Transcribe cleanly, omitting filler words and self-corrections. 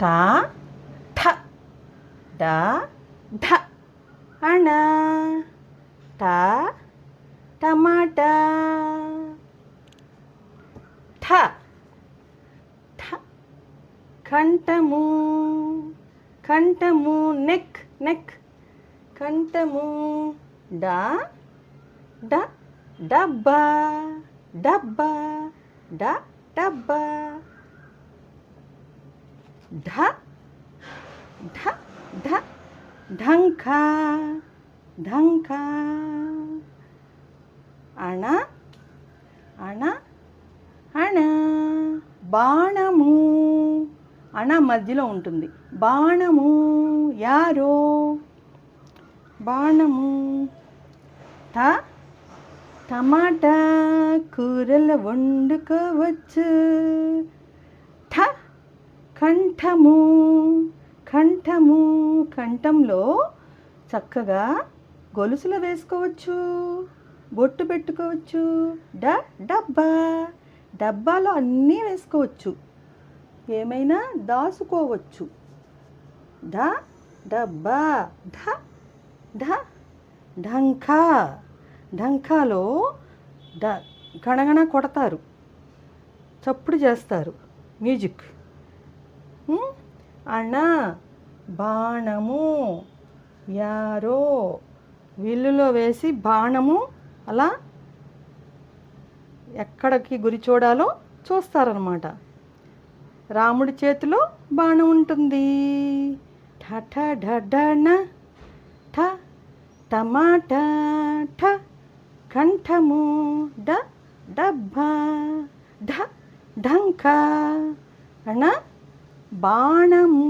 టా ఠ డా ఢ అణ టా టమాటా ఠ ఠ కంఠము కంఠము నెక్ నెక్ కంఠము డా డ డబ్బా డబ్బా డ డబ్బా ఢ ఢ ఢ ఢంకా ఢంకా అణ అణ అణ బాణము అణ మధ్యలో ఉంటుంది బాణము యారో బాణము ట టమాటా కూరలు వండుకోవచ్చు ఠ కంఠము కంఠము కంఠంలో చక్కగా గొలుసులు వేసుకోవచ్చు బొట్టు పెట్టుకోవచ్చు డ డబ్బా డబ్బాలో అన్నీ వేసుకోవచ్చు ఏమైనా దాచుకోవచ్చు ఢ డబ్బా ఢ ఢ ఢంకా ఢంకాలో గణగణ కొడతారు చప్పుడు చేస్తారు మ్యూజిక్ అణ బాణము యారో విల్లులో వేసి బాణము అలా ఎక్కడికి గురి చూడాలో చూస్తారనమాట రాముడి చేతిలో బాణం ఉంటుంది ఠ ఢ ఠ టమాటా ఠ కంఠము డ డబ్బా ఢ ఢంకా అణ బాణము